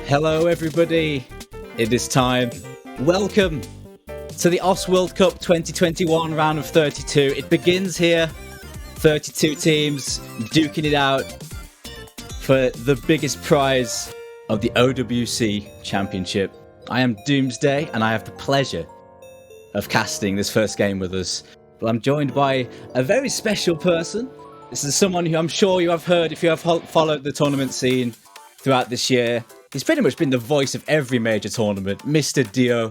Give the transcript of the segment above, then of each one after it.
Hello everybody, it is time. Welcome to the OS World Cup 2021 round of 32. It begins here, 32 teams duking it out for the biggest prize of the OWC Championship. I am Doomsday and I have the pleasure of casting this first game with us. But I'm joined by a very special person. This is someone who I'm sure you have heard if you have followed the tournament scene throughout this year. He's pretty much been the voice of every major tournament, Mr. Dio.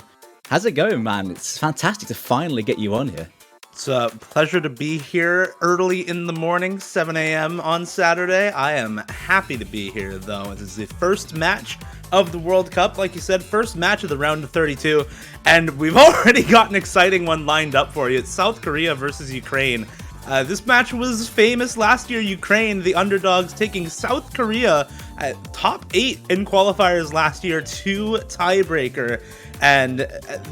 How's it going, man? It's fantastic to finally get you on here. It's a pleasure to be here early in the morning, 7 a.m. on Saturday. I am happy to be here, though. It is the first match of the World Cup. Like you said, first match of the round of 32. And we've already got an exciting one lined up for you. It's South Korea versus Ukraine. This match was famous last year. Ukraine, the underdogs, taking South Korea at top 8 in qualifiers last year to tiebreaker. And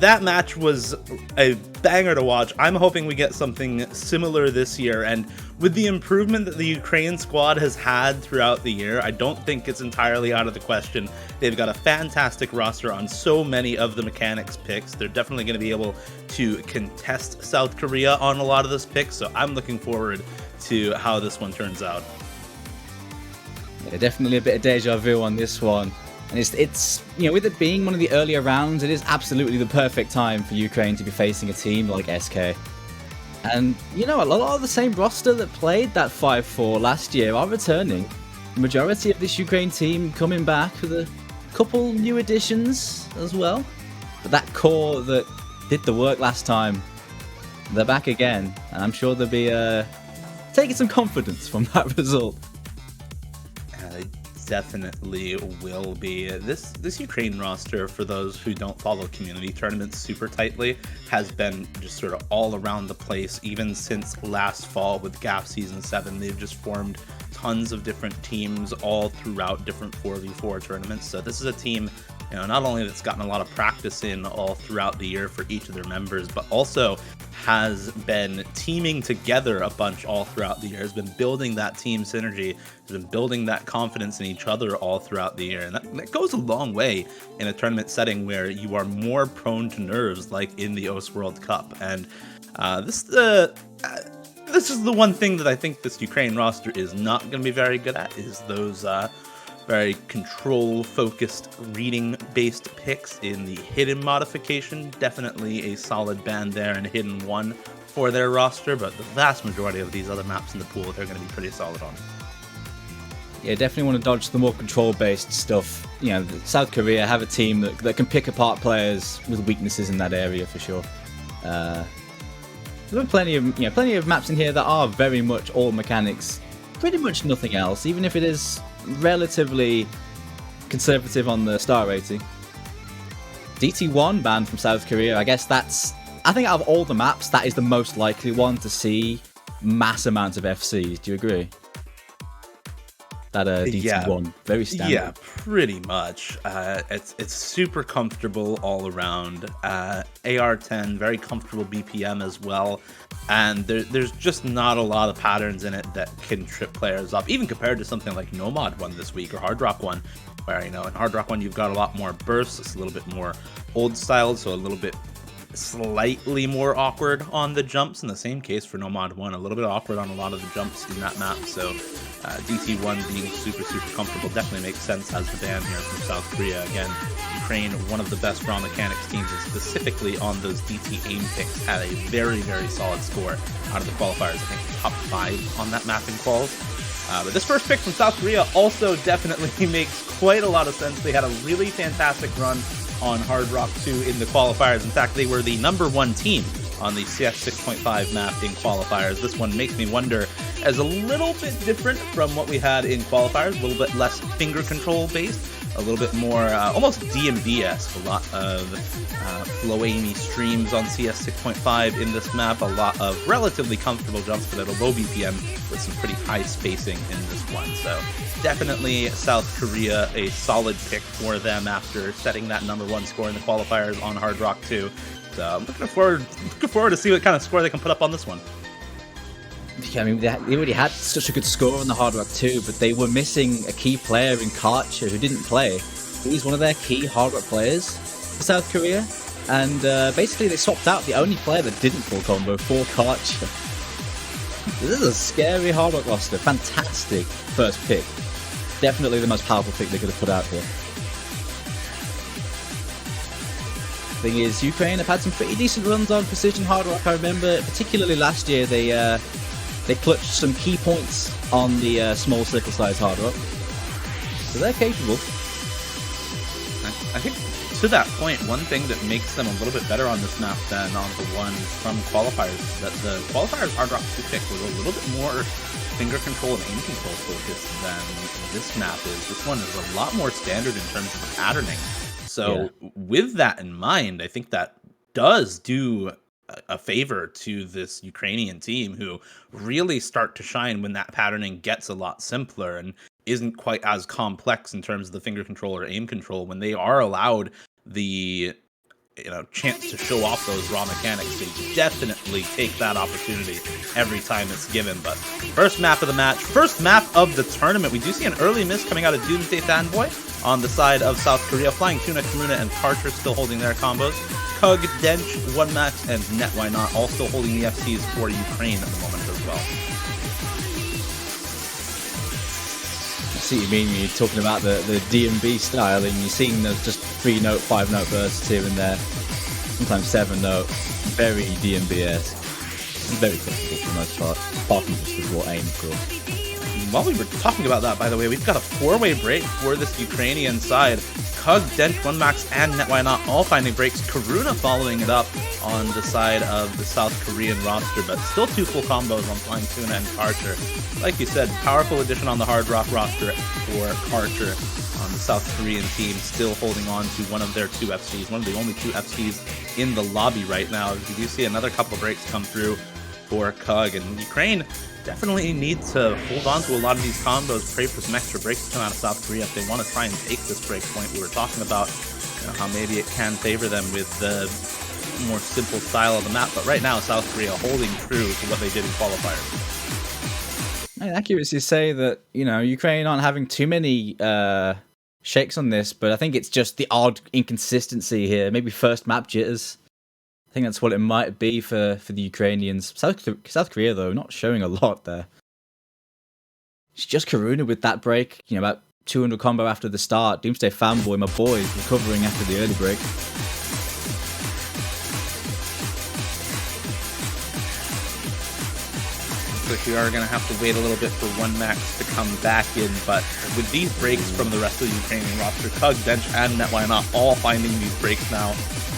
that match was a banger to watch. I'm hoping we get something similar this year. And with the improvement that the Ukraine squad has had throughout the year, I don't think it's entirely out of the question. They've got a fantastic roster on so many of the mechanics picks. They're definitely going to be able to contest South Korea on a lot of those picks. So I'm looking forward to how this one turns out. Yeah, definitely a bit of deja vu on this one. And it's with it being one of the earlier rounds, it is absolutely the perfect time for Ukraine to be facing a team like SK. And, a lot of the same roster that played that 5-4 last year are returning. The majority of this Ukraine team coming back with a couple new additions as well. But that core that did the work last time, they're back again. And I'm sure they'll be taking some confidence from that result. Definitely will be. This Ukraine roster, for those who don't follow community tournaments super tightly, has been just sort of all around the place even since last fall with GAF Season 7. They've just formed tons of different teams all throughout different 4v4 tournaments. So this is a team, not only that's gotten a lot of practice in all throughout the year for each of their members, but also has been teaming together a bunch all throughout the year, has been building that team synergy, has been building that confidence in each other all throughout the year. And that goes a long way in a tournament setting where you are more prone to nerves, like in the OS World Cup. And this is the one thing that I think this Ukraine roster is not going to be very good at, is those very control-focused, reading-based picks in the hidden modification. Definitely a solid band there and hidden one for their roster, but the vast majority of these other maps in the pool, they're going to be pretty solid on. Yeah, definitely want to dodge the more control-based stuff. South Korea have a team that can pick apart players with weaknesses in that area for sure. There are plenty of maps in here that are very much all mechanics, pretty much nothing else, even if it is relatively conservative on the star rating. DT1 banned from South Korea. I think out of all the maps, that is the most likely one to see mass amounts of FCs. Do you agree? That DT1, very standard. Yeah, pretty much. It's super comfortable all around. AR10, very comfortable BPM as well. And there's just not a lot of patterns in it that can trip players up, even compared to something like NoMod won this week or Hard Rock won, where, in Hard Rock one you've got a lot more bursts, it's a little bit more old style, so a little bit slightly more awkward on the jumps. In the same case for NoMod 1, a little bit awkward on a lot of the jumps in that map. So DT1 being super comfortable definitely makes sense as the ban here from South Korea. Again, Ukraine, one of the best raw mechanics teams, and specifically on those DT aim picks, had a very solid score out of the qualifiers. I think top 5 on that map in quals. But this first pick from South Korea also definitely makes quite a lot of sense. They had a really fantastic run on Hard Rock 2 in the qualifiers. In fact, they were the #1 team on the CS 6.5 map in qualifiers. This one makes me wonder, as a little bit different from what we had in qualifiers, a little bit less finger control based, a little bit more almost DMV-esque, a lot of flow-aimy streams on CS 6.5 in this map, a lot of relatively comfortable jumps, but at a low BPM with some pretty high spacing in this one. So definitely South Korea, a solid pick for them after setting that #1 score in the qualifiers on Hard Rock 2. So I'm looking forward to see what kind of score they can put up on this one. I mean, they already had such a good score on the Hard Rock 2, but they were missing a key player in Karcher who didn't play. He's one of their key Hard Rock players for South Korea, and basically they swapped out the only player that didn't full combo for Karcher. This is a scary Hard Rock roster. Fantastic first pick. Definitely the most powerful pick they could have put out here. Thing is, Ukraine have had some pretty decent runs on Precision Hard Rock. I remember, particularly last year, they clutched some key points on the small circle size Hard Rock. So they're capable. I think to that point, one thing that makes them a little bit better on this map than on the one from Qualifiers is that the Qualifiers Hard Rock 2 pick was a little bit more finger control and aim control focused than this map is. This one is a lot more standard in terms of patterning. So with that in mind, I think that does do a favor to this Ukrainian team, who really start to shine when that patterning gets a lot simpler and isn't quite as complex in terms of the finger control or aim control. When they are allowed the chance to show off those raw mechanics, they definitely take that opportunity every time it's given. But first map of the match, first map of the tournament, we do see an early miss coming out of Doomsday Fanboy on the side of South Korea. FlyingTuna, Karuna, and Karcher still holding their combos. Kug, Dench, OneMax, and netwhynot all still holding the FCs for Ukraine at the moment as well. I see what you mean when you're talking about the DMB style, and you're seeing those just 3-note, 5-note bursts here and there, sometimes 7-note, very DMB-esque. Very comfortable for the most part, apart from just the raw aim, of course. While we were talking about that, by the way, we've got a 4-way break for this Ukrainian side. Kug, Dench, OneMax, and netwhynot all finding breaks. Karuna following it up on the side of the South Korean roster, but still 2 full combos on FlyingTuna and Karcher. Like you said, powerful addition on the Hard Rock roster for Karcher on the South Korean team, still holding on to one of their 2 FCs, one of the only 2 FCs in the lobby right now. You do see another couple of breaks come through for Kug, and Ukraine definitely need to hold on to a lot of these combos, pray for some extra breaks to come out of South Korea if they want to try and take this break point. We were talking about how maybe it can favor them with the more simple style of the map, but right now South Korea holding true to what they did in qualifiers. Accuracy say that, Ukraine aren't having too many shakes on this, but I think it's just the odd inconsistency here. Maybe first map jitters. I think that's what it might be for the Ukrainians. South Korea, though, not showing a lot there. It's just Karuna with that break. About 200 combo after the start. Doomsday Fanboy, my boy, recovering after the early break. Looks like we are going to have to wait a little bit for OneMax to come back in, but with these breaks from the rest of the Ukrainian roster, Kug, Dench, and netwhynot all finding these breaks now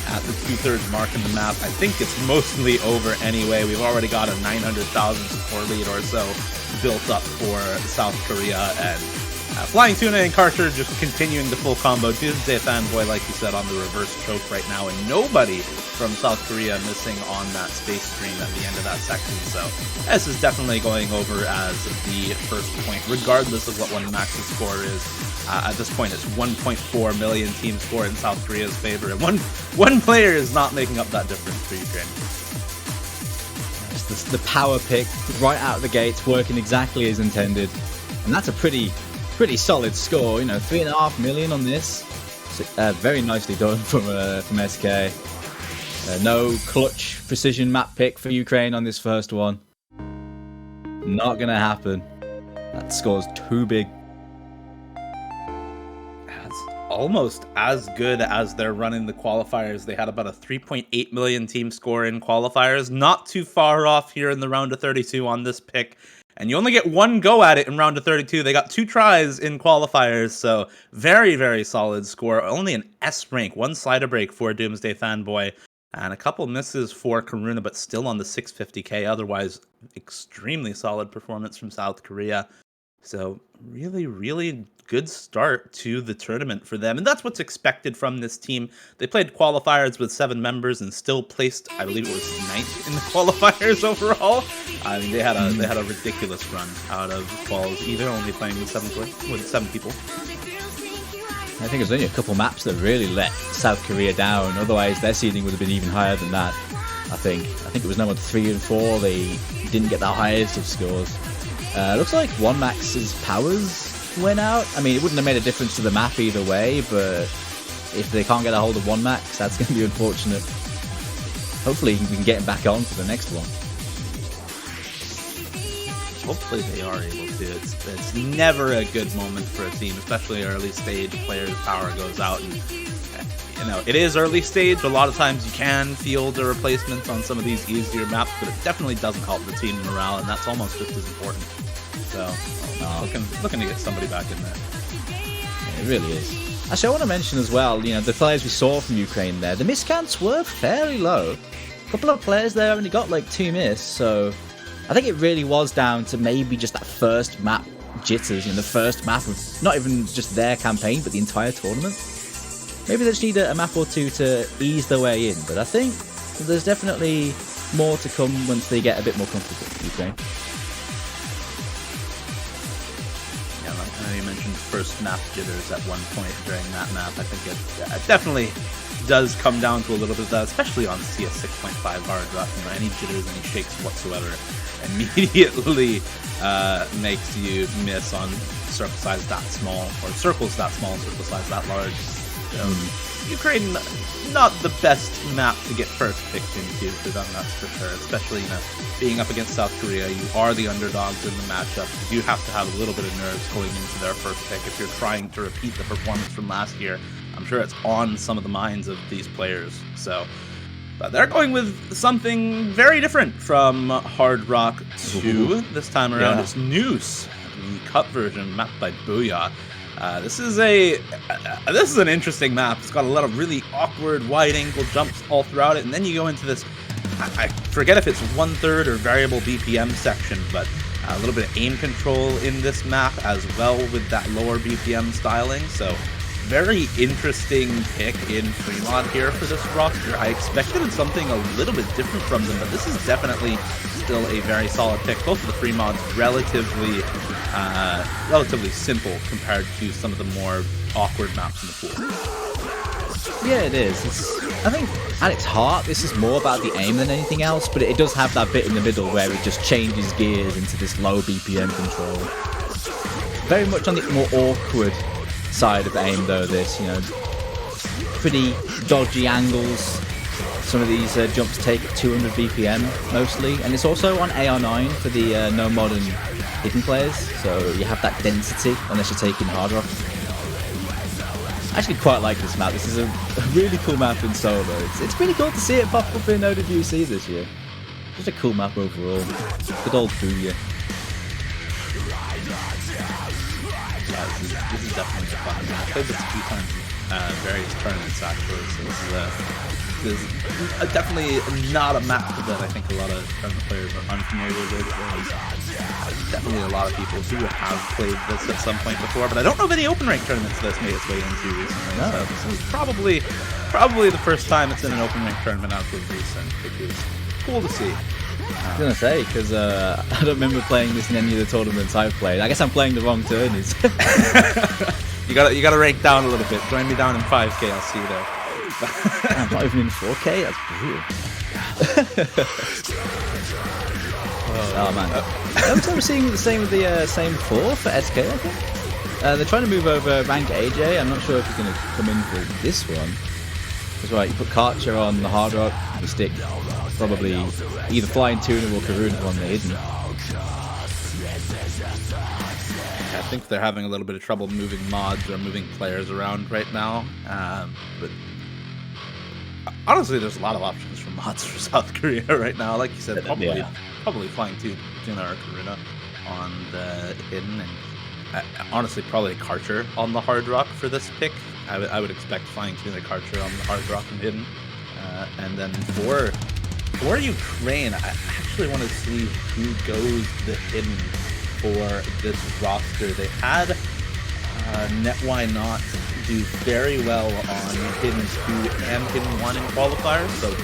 at the 2/3 mark in the map. I think it's mostly over anyway. We've already got a 900,000 score lead or so built up for South Korea, and FlyingTuna and Karcher just continuing the full combo. Doomsday Fanboy, like you said, on the reverse choke right now, and nobody from South Korea missing on that space stream at the end of that section. So this is definitely going over as the first point, regardless of what OneMax's score is. At this point, it's 1.4 million team score in South Korea's favor, and one player is not making up that difference for Ukraine. It's the power pick right out of the gates, working exactly as intended, and that's a pretty solid score. 3.5 million on this. So, very nicely done from SK. No clutch precision map pick for Ukraine on this first one. Not gonna happen. That score's too big. Almost as good as they're running the qualifiers. They had about a 3.8 million team score in qualifiers. Not too far off here in the round of 32 on this pick. And you only get one go at it in round of 32. They got 2 tries in qualifiers, so very, very solid score. Only an S rank, 1 slider break for Doomsday Fanboy, and a couple misses for Karuna, but still on the 650k. Otherwise, extremely solid performance from South Korea. So really, really good start to the tournament for them. And that's what's expected from this team. They played qualifiers with 7 members and still placed, I believe it was 9th in the qualifiers overall. I mean, they had a ridiculous run out of quals, either only playing with 7 people. I think it was only a couple maps that really let South Korea down. Otherwise, their seeding would have been even higher than that. I think it was number 3 and 4. They didn't get the highest of scores. Looks like 1max's powers went out. I mean, it wouldn't have made a difference to the map either way, but if they can't get a hold of 1max, that's going to be unfortunate. Hopefully we can get him back on for the next one. Hopefully they are able to. It's never a good moment for a team, especially early stage. Players' power goes out, and you know it is early stage. A lot of times you can field the replacements on some of these easier maps, but it definitely doesn't help the team morale, and that's almost just as important. So looking to get somebody back in there. It really is. Actually, I want to mention as well, you know, the players we saw from Ukraine there, the miscounts were fairly low. A couple of players there only got like 2 miss, so I think it really was down to maybe just that first map jitters, you know, the first map of not even just their campaign, but the entire tournament. Maybe they just need a map or two to ease their way in, but I think there's definitely more to come once they get a bit more comfortable, Ukraine. Yeah, I know you mentioned first map jitters at one point during that map. I think it definitely does come down to a little bit of that, especially on CS 6.5 hard rock. You know, any jitters, any shakes whatsoever immediately makes you miss on circle size that small, or circles that small, circle size that large. Ukraine, not the best map to get first picked into for them, that's for sure. Especially, you know, being up against South Korea, you are the underdogs in the matchup. You do have to have a little bit of nerves going into their first pick if you're trying to repeat the performance from last year. I'm sure it's on some of the minds of these players. So, but they're going with something very different from Hard Rock 2 this time around. Yeah. It's Noose, the cup version, mapped by Booyah. This is an interesting map. It's got a lot of really awkward wide-angle jumps all throughout it, and then you go into this, I forget if it's 1/3 or variable BPM section, but a little bit of aim control in this map as well with that lower BPM styling. So very interesting pick in Fremont here for this roster. I expected something a little bit different from them, but this is definitely still a very solid pick. Both of the Fremonts relatively simple compared to some of the more awkward maps in the pool. Yeah, it is. I think at its heart, this is more about the aim than anything else, but it does have that bit in the middle where it just changes gears into this low BPM control. Very much on the more awkward side of aim, though, this, you know, pretty dodgy angles. Some of these jumps take 200 BPM mostly, and it's also on AR9 for the NoMod and hidden players, so you have that density unless you're taking hard rock. I actually quite like this map. This is a really cool map in solo. It's pretty cool to see it pop up in OWC this year. Just a cool map overall. Good old Booyah. Yeah, this is definitely a fun map. I played this a few times in various tournaments actually, so this is definitely not a map that I think a lot of tournament players are unfamiliar with. Definitely a lot of people who have played this at some point before, but I don't know of any open rank tournaments that's made its way into recently. No. So this is probably the first time it's in an open rank tournament out of recent, which is cool to see. I was gonna say, because I don't remember playing this in any of the tournaments I've played. I guess I'm playing the wrong tourneys. You gotta rank down a little bit. Join me down in 5K. I'll see you there. I'm not even in 4K. That's brutal. Oh man! Every time we're seeing the same with the same 4 for SK, I think. They're trying to move over RankAjae. I'm not sure if he's gonna come in for this one. That's right. You put Karcher on the hard rock. You stick probably either FlyingTuna or Karuna on the hidden. I think they're having a little bit of trouble moving mods or moving players around right now. But honestly, there's a lot of options for mods for South Korea right now. Like you said, probably FlyingTuna or Karuna on the hidden, and honestly, probably Karcher on the hard rock for this pick. I would expect FlyingTuna, Karcher on the hard rock and hidden, and then for Ukraine, I actually want to see who goes the hidden for this roster. They had netwhynot do very well on hidden 2 and hidden 1 in qualifiers, so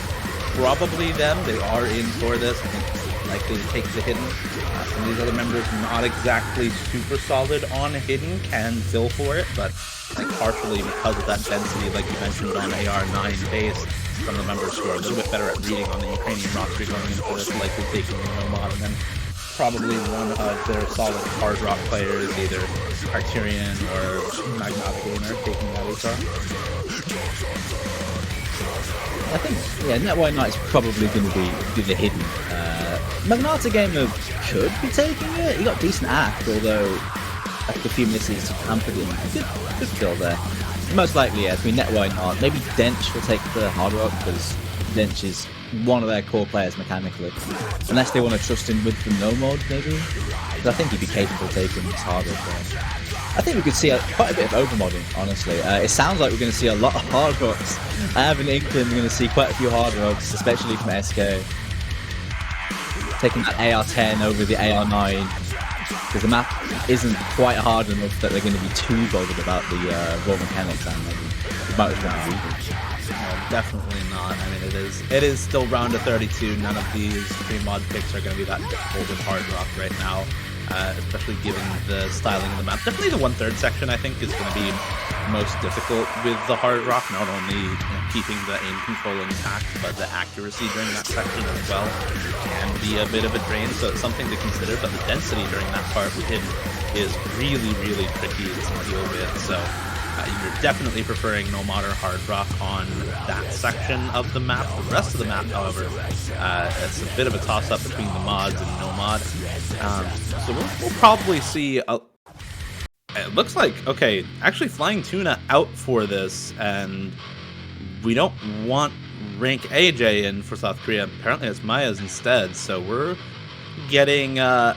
probably them. They are in for this. I think likely to take the hidden. Some of these other members not exactly super solid on hidden, can fill for it, but like partially because of that density, like you mentioned on AR9 base, some of the members who are a little bit better at reading on the Ukrainian roster going into this, likely taking the NoMod, and then probably one of their solid hard rock players, either Kryterion or Gamer, taking that HR. I think, yeah, netwhynot is probably going to be the hidden. Gamer could be taking it. He got decent act, although after a few misses, hampered him. Good kill there. Most likely, yeah, between netwhynot. Maybe dench will take the hard rock, because dench is one of their core players mechanically. Unless they want to trust him with the NoMod, maybe. Because I think he'd be capable of taking this hard rock there. I think we could see quite a bit of overmodding, honestly. It sounds like we're going to see a lot of hard rocks. I have an inkling we're going to see quite a few hard rocks, especially from SK. Taking that AR10 over the AR9, because the map isn't quite hard enough that they're going to be too bothered about the raw mechanics, and maybe might as well leave it. Definitely not. I mean, it is still round of 32. None of these pre-mod picks are going to be that difficult with hard rock right now. Especially given the styling of the map. Definitely the 1/3 section, I think, is going to be most difficult with the hard rock. Not only keeping the aim control intact, but the accuracy during that section as well can be a bit of a drain. So it's something to consider. But the density during that part with him is really, really tricky to deal with. So you're definitely preferring NoMod or hard rock on that section of the map. The rest of the map, however, it's a bit of a toss-up between the mods and NoMod. So we'll probably see it looks like, okay, actually FlyingTuna out for this, and we don't want RankAjae in for South Korea. Apparently it's Maiaz instead, so we're getting a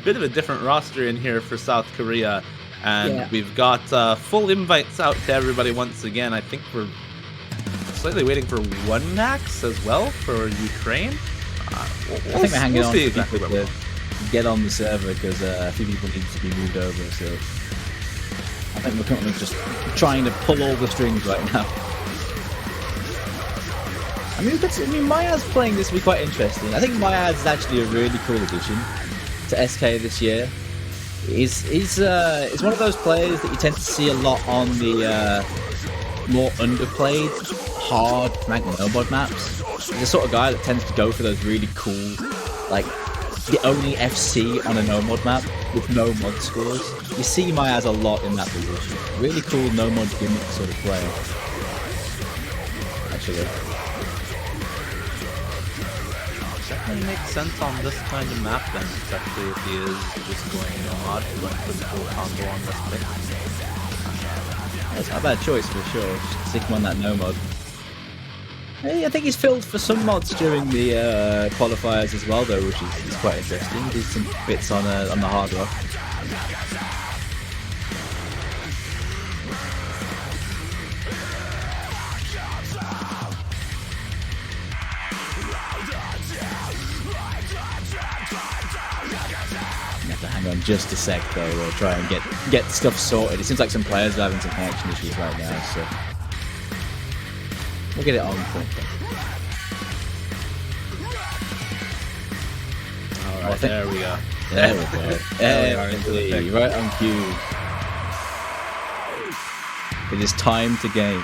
bit of a different roster in here for South Korea. And we've got full invites out to everybody once again. I think we're slightly waiting for one max as well for Ukraine. I think we're hanging on to people to get on the server because a few people need to be moved over. So I think we're currently just trying to pull all the strings right now. I mean, Maiaz playing this will be quite interesting. I think Maiaz is actually a really cool addition to SK this year. He's one of those players that you tend to see a lot on the more underplayed, hard rank NoMod maps. He's the sort of guy that tends to go for those really cool, like the only FC on a NoMod map with no mod scores. You see Maiaz a lot in that position. Really cool NoMod gimmick sort of player. Actually. Definitely makes sense on this kind of map then, especially if he is just going NoMod, going for the full combo on this pick. That's not a bad choice for sure, just stick him on that NoMod. Hey, I think he's filled for some mods during the qualifiers as well though, which is quite interesting. Did some bits on the hard rock. Hang on just a sec though, we'll try and get stuff sorted. It seems like some players are having some connection issues right now, so we'll get it on quick. Alright, there we go. There we go. There we are into the pick. Right on cue. It is time to game.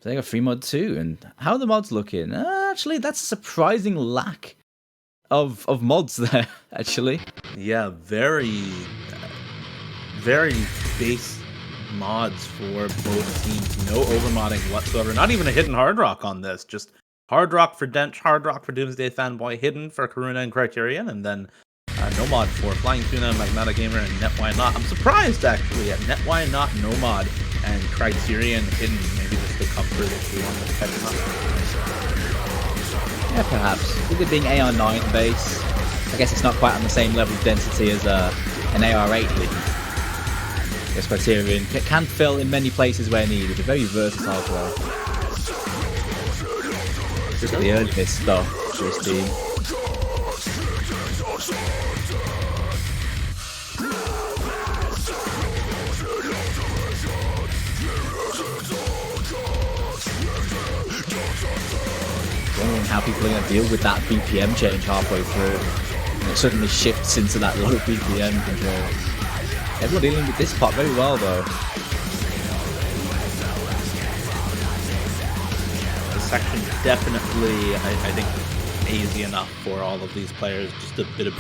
So they got free mod 2, and how are the mods looking? Actually, that's a surprising lack of mods there, actually. Yeah, very base mods for both teams. No overmodding whatsoever. Not even a hidden hard rock on this. Just hard rock for dench, hard rock for Doomsday, fanboy, hidden for Karuna and Kryterion, and then NoMod for FlyingTuna, Gamer, and netwhynot. I'm surprised actually at netwhynot, NoMod, and Kryterion hidden. Maybe just the comfort if we want to catch them up. Yeah, perhaps. With it being AR9 base, I guess it's not quite on the same level of density as an AR8 hidden. This Kryterion can fill in many places where needed. A very versatile player. Just the early miss stuff for his team. people are going to deal with that BPM change halfway through. And it suddenly shifts into that low BPM control. Everyone dealing with this part very well, though. The section definitely, I think, easy enough for all of these players. Just a bit of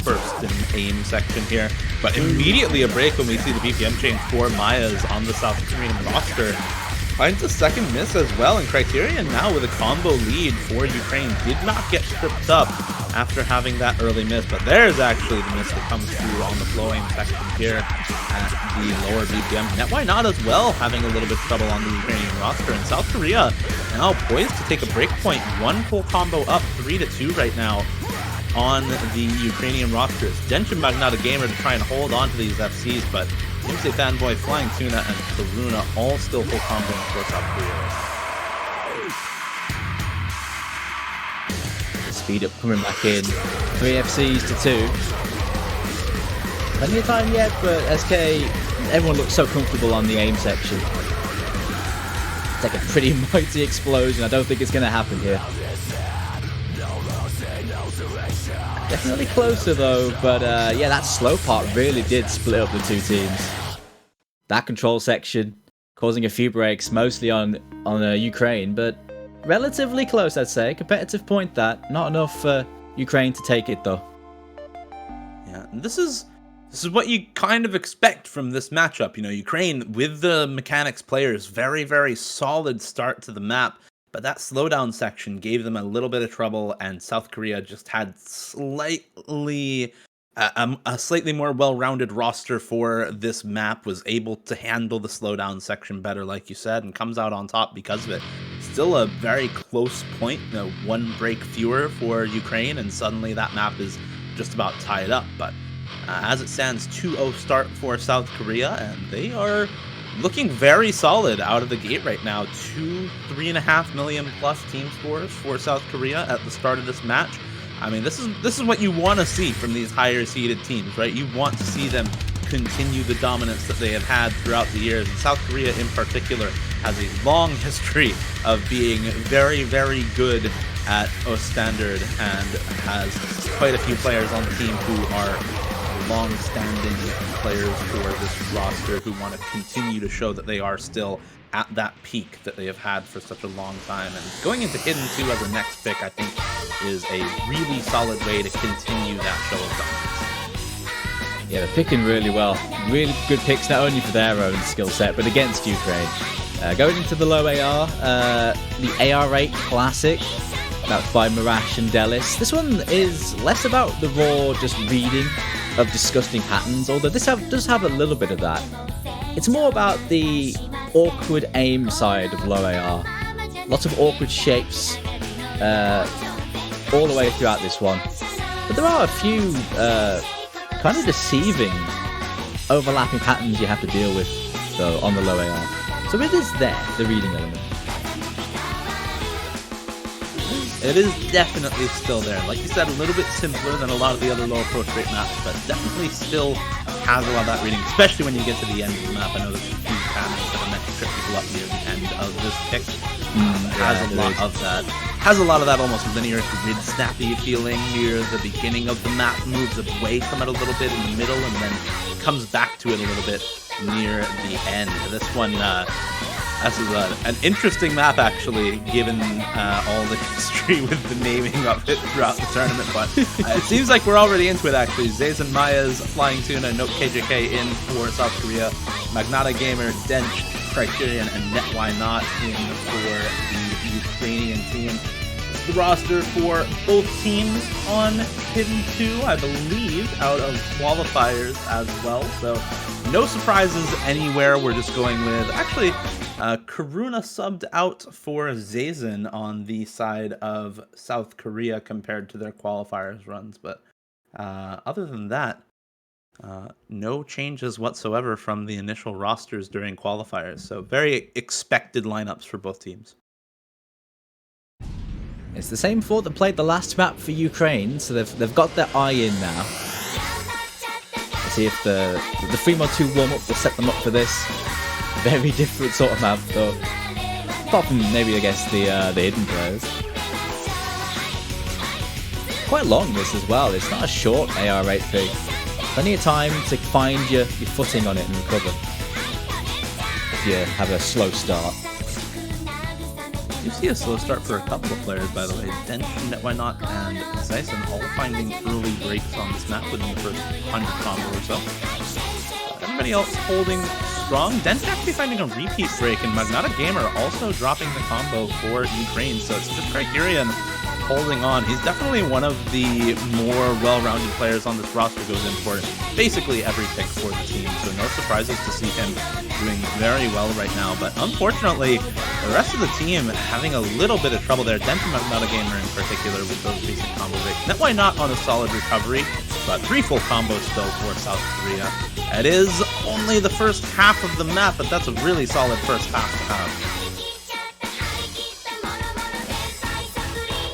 burst in aim section here. But immediately a break when we see the BPM change for Maiaz on the South Korean roster. Finds a second miss as well, and Kryterion now with a combo lead for Ukraine. Did not get tripped up after having that early miss, but there's actually the miss that comes through on the flowing section here at the lower BPM. netwhynot as well having a little bit of trouble on the Ukrainian roster, and South Korea now poised to take a break point. One full combo up, 3-2 right now on the Ukrainian roster. It's dench and MagnaTa to try and hold on to these FCs, but Doomsday, Fanboy, FlyingTuna, and Karuna all still full comboing for South Korea. Speed up coming back in. 3 FCs to 2. Plenty of time yet, but SK, everyone looks so comfortable on the aim section. It's like a pretty mighty explosion. I don't think it's going to happen here. Definitely closer though, but yeah, that slow part really did split up the two teams. That control section causing a few breaks, mostly on Ukraine, but relatively close, I'd say. Competitive point that. Not enough for Ukraine to take it though. Yeah, and this is what you kind of expect from this matchup. You know, Ukraine with the mechanics players, very, very solid start to the map. But that slowdown section gave them a little bit of trouble, and South Korea just had a slightly more well-rounded roster for this map, was able to handle the slowdown section better, like you said, and comes out on top because of it. Still a very close point, you know, one break fewer for Ukraine, and suddenly that map is just about tied up. But as it stands, 2-0 start for South Korea, and they are looking very solid out of the gate right now. 3.5 million plus team scores for South Korea at the start of this match. I mean, this is what you want to see from these higher seeded teams, right? You want to see them continue the dominance that they have had throughout the years. And South Korea in particular has a long history of being very, very good at Ostandard, and has quite a few players on the team who are long-standing players for this roster who want to continue to show that they are still at that peak that they have had for such a long time. And going into Hidden 2 as a next pick, I think, is a really solid way to continue that show of dominance. Yeah, they're picking really well. Really good picks, not only for their own skill set, but against Ukraine. Going into the low AR, the AR8 Classic, that's by Marash and Delis. This one is less about the raw just reading of disgusting patterns, although this does have a little bit of that. It's more about the awkward aim side of low AR. Lots of awkward shapes all the way throughout this one. But there are a few kind of deceiving overlapping patterns you have to deal with, though, on the low AR. So it is there, the reading element. It is definitely still there. Like you said, a little bit simpler than a lot of the other low approach rate maps, but definitely still has a lot of that reading, especially when you get to the end of the map. I know there's a few patterns that are meant to trip people up near the end of this pick. Has a lot of that. Has a lot of that almost linear grid snappy feeling near the beginning of the map, moves away from it a little bit in the middle, and then comes back to it a little bit near the end. This one, this is an interesting map, actually, given all the history with the naming of it throughout the tournament. But it seems like we're already into it, actually. Zeisen, Maiaz, FlyingTuna, Nopekjk in for South Korea. MagnaTa, dench, Kryterion, and netwhynot in for the Ukrainian team. The roster for both teams on Hidden 2, I believe, out of qualifiers as well. So no surprises anywhere. We're just going with, actually, Karuna subbed out for Zeisen on the side of South Korea compared to their qualifiers runs. But other than that, no changes whatsoever from the initial rosters during qualifiers. So very expected lineups for both teams. It's the same four that played the last map for Ukraine, so they've got their eye in now. Let's see if the FreeMod 2 warm-up will set them up for this. Very different sort of map, though. Apart from maybe, I guess, the hidden players. quite long, this as well. It's not a short AR8 pick. Plenty of time to find your footing on it and recover. If you have a slow start. You see a slow start for a couple of players, by the way. Dench, netwhynot, and Zeisen all finding early breaks on this map within the first 100 combo or so. Everybody else holding strong. Dench actually finding a repeat break, and Gamer also dropping the combo for Ukraine. So it's just Kryterion holding on. He's definitely one of the more well-rounded players on this roster. Goes in for basically every pick for the team. So no surprises to see him doing very well right now. But unfortunately, the rest of the team having a little bit of trouble there. Dench and Gamer in particular with those recent combo breaks. netwhynot on a solid recovery, but 3 full combos still for South Korea. It is only the first half of the map, but that's a really solid first half to have.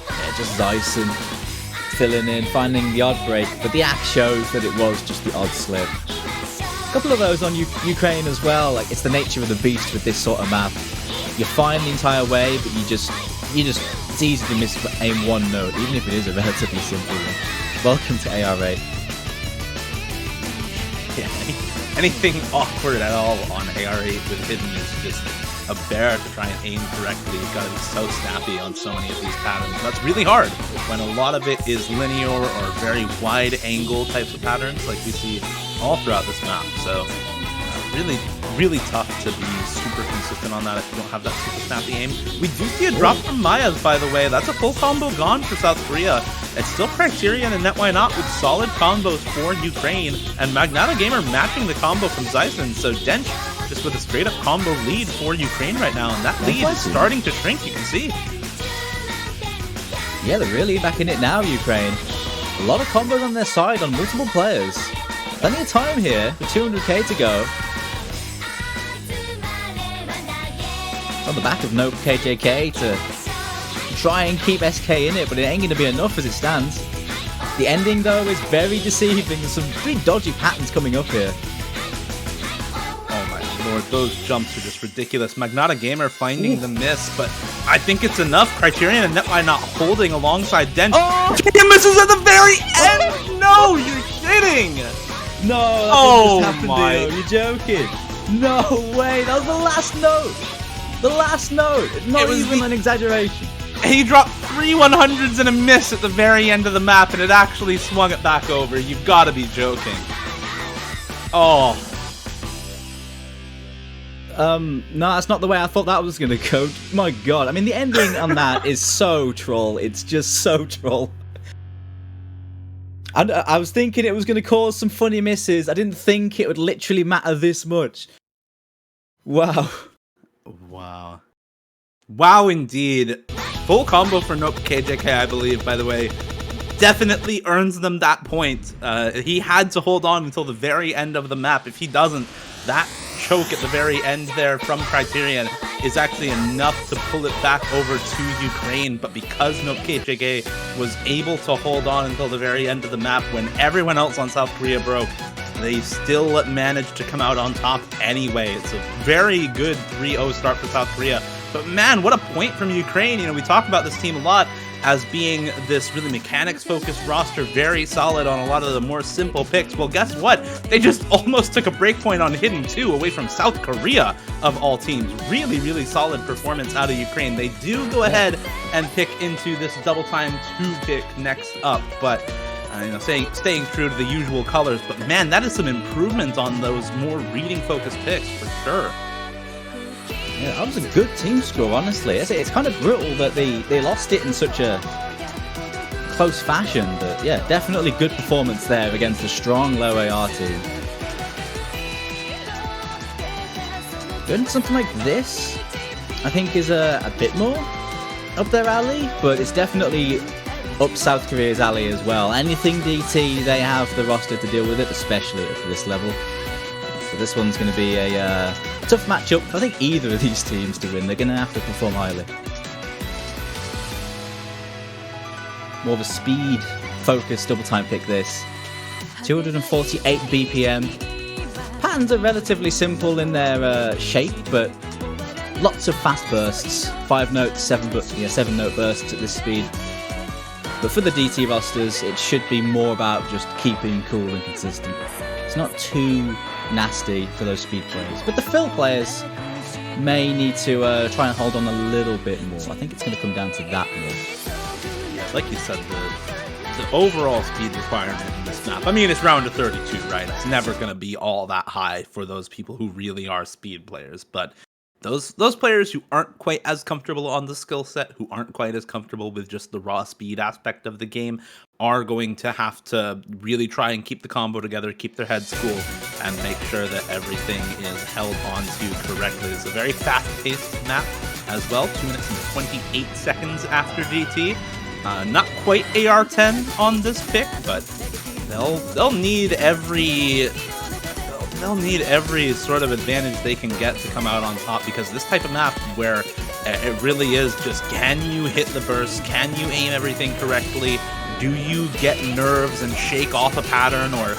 Yeah, just Zeisen filling in, finding the odd break, but the act shows that it was just the odd slip. A couple of those on Ukraine as well. Like, it's the nature of the beast with this sort of map. You're fine the entire way, but it's easy to miss aim one node, even if it is a relatively simple one. Welcome to AR8. Yeah, anything awkward at all on AR8 with Hidden is just a bear to try and aim correctly. You've got to be so snappy on so many of these patterns. That's really hard when a lot of it is linear or very wide angle types of patterns like we see all throughout this map. So really tough to be super consistent on that if you don't have that super snappy aim. We do see a drop from Maiaz, by the way. That's a full combo gone for South Korea. It's still Kryterion and netwhynot with solid combos for Ukraine, and Gamer matching the combo from Zeisen. So Dench just with a straight up combo lead for Ukraine right now, and that lead is starting to shrink, you can see. Yeah, they're really back in it now, Ukraine. A lot of combos on their side on multiple players. Plenty of time here with 200k to go. On the back of Nopekjk to try and keep SK in it, but it ain't going to be enough as it stands. The ending, though, is very deceiving. There's some pretty dodgy patterns coming up here. Oh my lord, those jumps are just ridiculous. Gamer finding the miss, but I think it's enough. Kryterion and netwhynot holding alongside Dench. Oh! He misses at the very end! No, you're kidding! No, that just happened, Dio. You're joking. No way, that was the last note. The last note, not even an exaggeration. He dropped 3 100s and a miss at the very end of the map, and it actually swung it back over. You've got to be joking. Oh. No, that's not the way I thought that was going to go. My god, I mean, the ending on that is so troll. It's just so troll. And I was thinking it was going to cause some funny misses. I didn't think it would literally matter this much. Wow. Wow, indeed. Full combo for Nopekjk, I believe, by the way. Definitely earns them that point. He had to hold on until the very end of the map. If he doesn't, that choke at the very end there from Kryterion is actually enough to pull it back over to Ukraine. But because Nopekjk was able to hold on until the very end of the map when everyone else on South Korea broke, they still managed to come out on top anyway. It's a very good 3-0 start for South Korea. But man, what a point from Ukraine. You know, we talk about this team a lot as being this really mechanics-focused roster, very solid on a lot of the more simple picks. Well, guess what? They just almost took a break point on Hidden 2 away from South Korea, of all teams. Really solid performance out of Ukraine. They do go ahead and pick into this double time 2 pick next up, but you know, staying true to the usual colors. But man, that is some improvement on those more reading-focused picks for sure. Yeah, that was a good team score, honestly. It's kind of brutal that they lost it in such a close fashion, but yeah, definitely good performance there against a strong low AR team. Doing something like this, I think, is a bit more up their alley, but it's definitely up South Korea's alley as well. Anything DT, they have the roster to deal with it, especially at this level. So this one's going to be a tough matchup. I think either of these teams to win, they're going to have to perform highly. More of a speed-focused double-time pick this. 248 BPM. Patterns are relatively simple in their shape, but lots of fast bursts. 5 notes, 7 note bursts at this speed. But for the DT rosters, it should be more about just keeping cool and consistent. It's not too nasty for those speed players. But the fill players may need to try and hold on a little bit more. I think it's going to come down to that more. Yeah, like you said, the overall speed requirement in this map, I mean, it's round of 32, right? It's never going to be all that high for those people who really are speed players. But those players who aren't quite as comfortable on the skill set, who aren't quite as comfortable with just the raw speed aspect of the game, are going to have to really try and keep the combo together, keep their heads cool, and make sure that everything is held onto correctly. It's a very fast-paced map as well, 2 minutes and 28 seconds after DT. Not quite AR10 on this pick, but they'll need every sort of advantage they can get to come out on top, because this type of map where it really is just, can you hit the burst? Can you aim everything correctly? Do you get nerves and shake off a pattern, or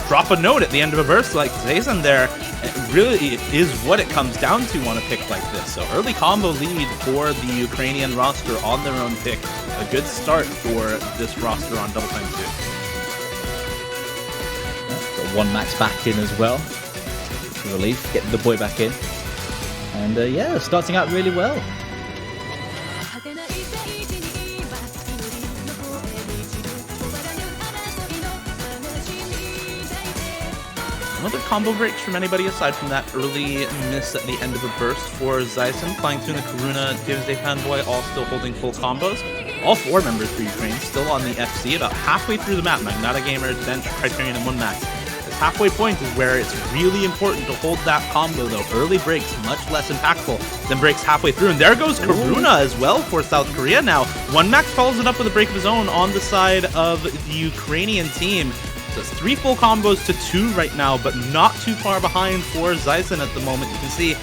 drop a note at the end of a burst like Zeisen there? It really is what it comes down to on a pick like this. So early combo lead for the Ukrainian roster on their own pick. A good start for this roster on Double Time 2. Got one max back in as well. Relief, getting the boy back in. And yeah, starting out really well. Other combo breaks from anybody aside from that early miss at the end of a burst for Zeisen. FlyingTuna, Karuna, Doomsday fanboy all still holding full combos. All 4 members for Ukraine still on the FC, about halfway through the map. Gamer, dench, Kryterion, and 1max. This halfway point is where it's really important to hold that combo, though. Early breaks much less impactful than breaks halfway through. And there goes Karuna as well for South Korea now. 1max follows it up with a break of his own on the side of the Ukrainian team. So it's 3 full combos to 2 right now, but not too far behind for Zeisen at the moment. You can see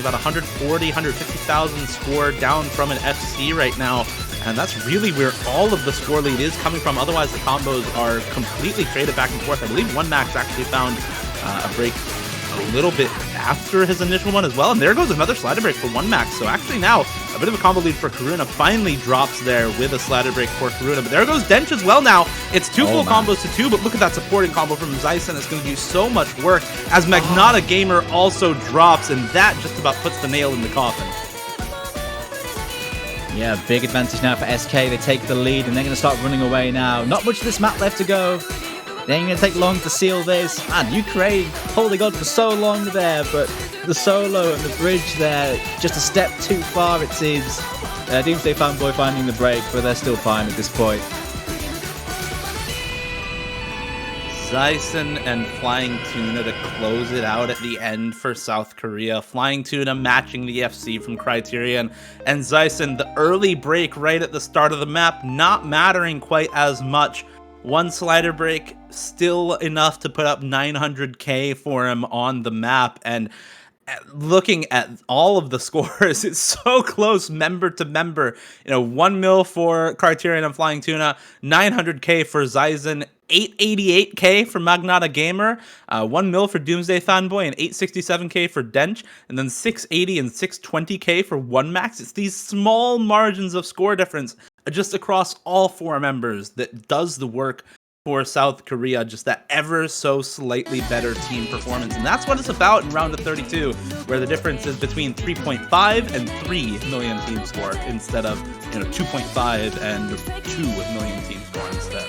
about 140, 150,000 score down from an FC right now. And that's really where all of the score lead is coming from. Otherwise, the combos are completely traded back and forth. I believe 1max actually found a break a little bit after his initial one as well. And there goes another slider break for 1max. So actually now, a bit of a combo lead for Karuna finally drops there with a slider break for Karuna. But there goes dench as well now. It's 2 full combos to 2, but look at that supporting combo from Zeisen. It's going to do so much work as Gamer also drops, and that just about puts the nail in the coffin. Yeah, big advantage now for SK. They take the lead, and they're going to start running away now. Not much of this map left to go. They ain't going to take long to seal this. And Ukraine holding on for so long there, but the solo and the bridge there, just a step too far it seems. Doomsday fanboy finding the break, but they're still fine at this point. Zeisen and FlyingTuna to close it out at the end for South Korea. FlyingTuna matching the FC from Kryterion, and Zeisen, the early break right at the start of the map, not mattering quite as much. 1 slider break, still enough to put up 900k for him on the map. And looking at all of the scores, it's so close member to member. 1 mil for Kryterion and FlyingTuna, 900k for Zeisen, 888k for Gamer, 1 mil for Doomsday fanboy, and 867k for dench, and then 680 and 620k for 1max. It's these small margins of score difference just across all 4 members that does the work for South Korea, just that ever so slightly better team performance. And that's what it's about in round of 32, where the difference is between 3.5 and 3 million team score instead of 2.5 and 2 million team score instead.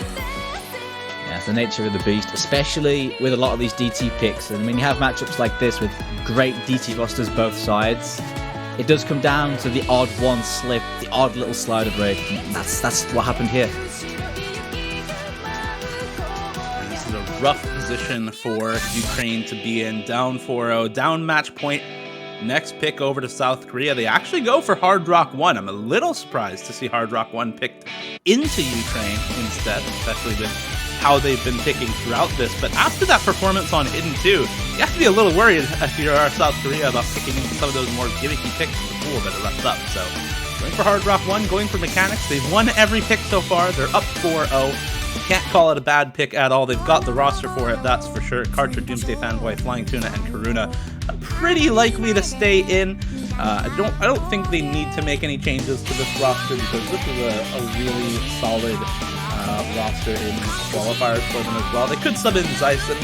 Yeah, it's the nature of the beast, especially with a lot of these DT picks. And when you have matchups like this with great DT rosters both sides, it does come down to the odd one slip, the odd little slider break. And that's what happened here. This is a rough position for Ukraine to be in. Down 4-0, down match point. Next pick over to South Korea. They actually go for Hard Rock 1. I'm a little surprised to see Hard Rock 1 picked into Ukraine instead, especially with how they've been picking throughout this. But after that performance on Hidden 2, you have to be a little worried if you are South Korea about picking into some of those more gimmicky picks in the pool that are left up. So going for Hard Rock 1, going for mechanics. They've won every pick so far. They're up 4-0. Can't call it a bad pick at all. They've got the roster for it, that's for sure. Karcher, Doomsday fanboy, FlyingTuna, and Karuna pretty likely to stay in. I don't think they need to make any changes to this roster because this is a really solid roster in qualifiers for them as well. They could sub in Zeisen,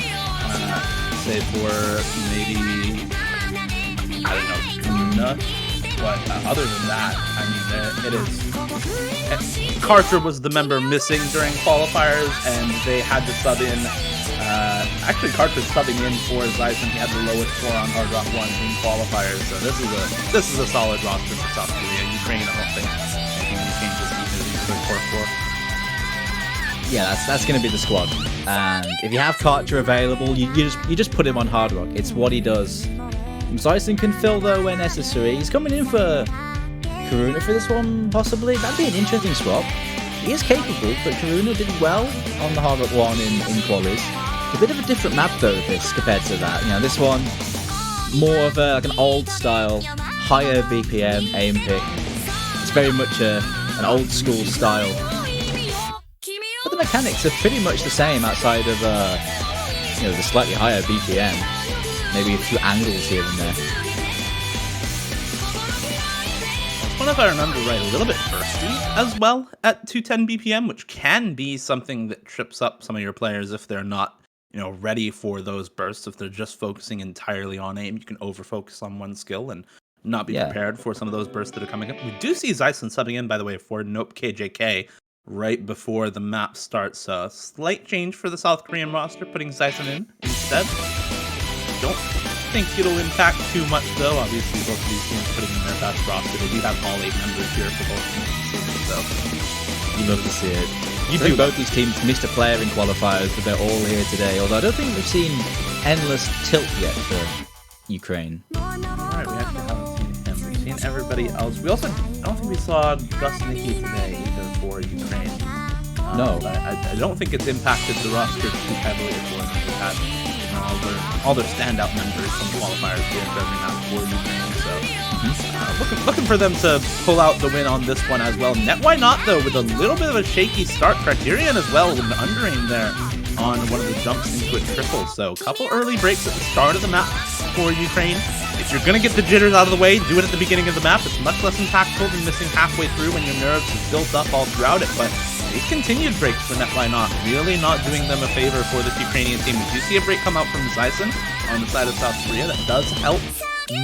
say for maybe, I don't know, Karuna. But other than that, I mean, it is. Karcher was the member missing during qualifiers, and they had to sub in. Actually, Karcher's subbing in for Zeisen. He had the lowest score on Hard Rock 1 in qualifiers, so this is a solid roster for South Korea. Ukraine, I don't think anything changes either the core 4. Yeah, that's going to be the squad. And if you have Karcher available, you just put him on Hard Rock. It's what he does. Zeisen can fill though where necessary. He's coming in for Karuna for this one, possibly. That'd be an interesting swap. He is capable, but Karuna did well on the Hard Rock 1 in qualies. It's a bit of a different map though, this compared to that. You know, this one more of like an old style, higher BPM aim pick. It's very much an old school style. But the mechanics are pretty much the same outside of the slightly higher BPM. Maybe a few angles here and there. One, if I remember right, a little bit bursty as well at 210 BPM, which can be something that trips up some of your players if they're not, ready for those bursts. If they're just focusing entirely on aim, you can over-focus on one skill and not be prepared for some of those bursts that are coming up. We do see Zeisen subbing in, by the way, for Nopekjk right before the map starts. A slight change for the South Korean roster, putting Zeisen in instead. Don't think it'll impact too much though. Obviously both of these teams putting in their best roster. They do have all 8 members here for both teams, so you love to see it. I think both these teams missed a player in qualifiers, but they're all here today. Although I don't think we've seen endless tilt yet for Ukraine. Alright, we actually haven't seen him. We've seen everybody else. We also, I don't think we saw gusniki today either for Ukraine. No. I don't think it's impacted the roster too heavily as well. We've had all their standout members from qualifiers here for every map for Ukraine. So looking for them to pull out the win on this one as well. netwhynot though, with a little bit of a shaky start. Kryterion as well with an under-aim there on one of the jumps into a triple. So a couple early breaks at the start of the map for Ukraine. If you're going to get the jitters out of the way, do it at the beginning of the map. It's much less impactful than missing halfway through when your nerves have built up all throughout it. But these continued breaks for netwhynot really not doing them a favor for this Ukrainian team. We do see a break come out from Zeisen on the side of South Korea. That does help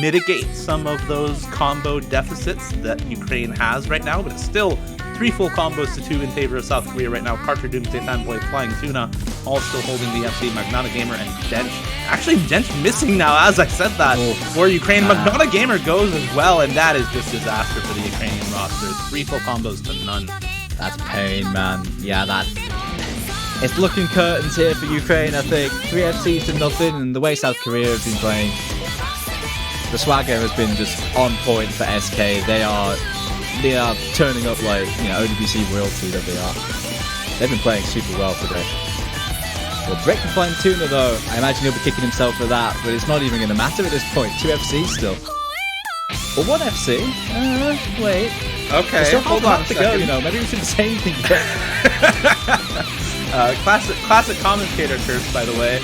mitigate some of those combo deficits that Ukraine has right now, but it's still 3 full combos to 2 in favor of South Korea right now. Karcher, Doomsday, Fanboy, FlyingTuna, all still holding the FC. McNonagamer and dench. Actually, dench missing now, as I said that, for Ukraine. McNonagamer goes as well, and that is just disaster for the Ukrainian roster. 3 full combos to none. That's pain, man. Yeah, it's looking curtains here for Ukraine, I think. 3 FCs to nothing, and the way South Korea have been playing, the swagger has been just on point for SK. They are turning up like, OWC royalty that they are. They've been playing super well today. Well, break for FlyingTuna though. I imagine he'll be kicking himself for that, but it's not even going to matter at this point. 2 FCs still. Well, 1 FC? Wait. Okay, hold on to go, maybe we should say anything. Classic commentator curse, by the way.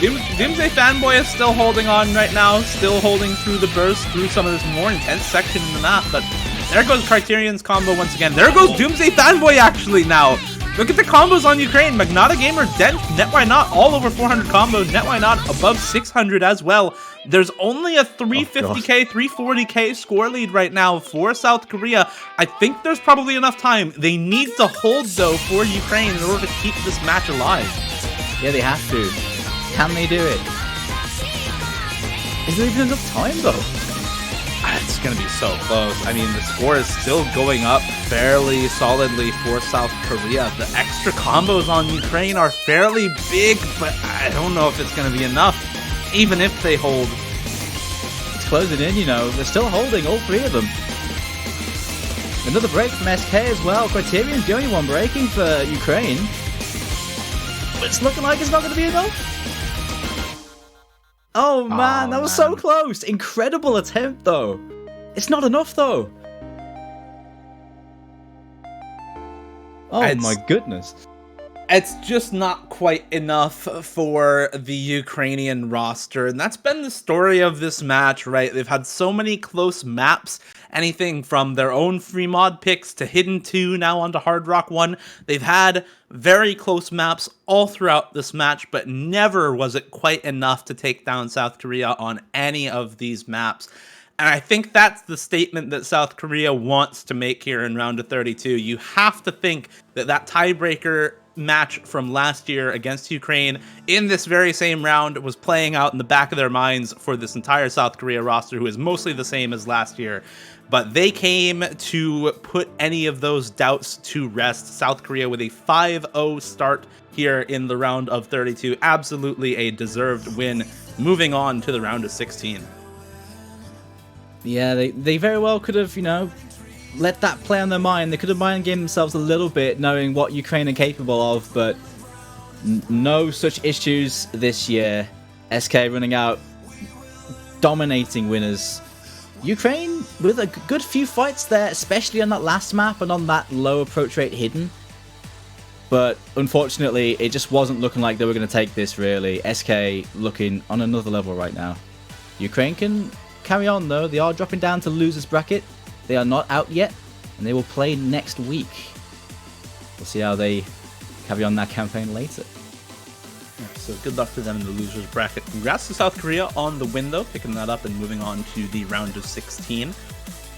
Doomsday Fanboy is still holding on right now, still holding through the burst, through some of this more intense section in the map, but there goes Kryterion's combo once again. There goes Doomsday Fanboy actually now. Look at the combos on Ukraine. McNonagamer, dench, netwhynot, all over 400 combos. netwhynot above 600 as well. There's only a 350k, 340k score lead right now for South Korea. I think there's probably enough time. They need to hold, though, for Ukraine in order to keep this match alive. Yeah, they have to. Can they do it? Is there even enough time, though? It's going to be so close. I mean, the score is still going up fairly solidly for South Korea. The extra combos on Ukraine are fairly big, but I don't know if it's going to be enough, even if they hold. It's closing in, They're still holding, all 3 of them. Another break from SK as well. Kryterion's the only one breaking for Ukraine. But it's looking like it's not going to be enough. Oh man, that was so close. Incredible attempt though. It's not enough though. Oh my goodness. It's just not quite enough for the Ukrainian roster, and that's been the story of this match, right? They've had so many close maps, anything from their own free mod picks to Hidden 2, now onto Hard Rock 1. They've had very close maps all throughout this match, but never was it quite enough to take down South Korea on any of these maps. And I think that's the statement that South Korea wants to make here in round of 32. You have to think that that tiebreaker match from last year against Ukraine in this very same round was playing out in the back of their minds for this entire South Korea roster, who is mostly the same as last year. But they came to put any of those doubts to rest. South Korea with a 5-0 start here in the round of 32. Absolutely a deserved win, moving on to the round of 16. Yeah, they very well could have, let that play on their mind. They could have mind gamed themselves a little bit, knowing what Ukraine are capable of, but no such issues this year. SK running out, dominating winners. Ukraine with a good few fights there, especially on that last map and on that low approach rate hidden. But unfortunately, it just wasn't looking like they were going to take this, really. SK looking on another level right now. Ukraine can carry on, though. They are dropping down to losers bracket. They are not out yet, and they will play next week. We'll see how they carry on that campaign later. So good luck to them in the losers bracket. Congrats to South Korea on the win, though, picking that up and moving on to the round of 16.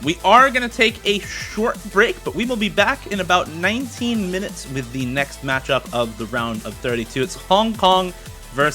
We are going to take a short break, but we will be back in about 19 minutes with the next matchup of the round of 32. It's Hong Kong versus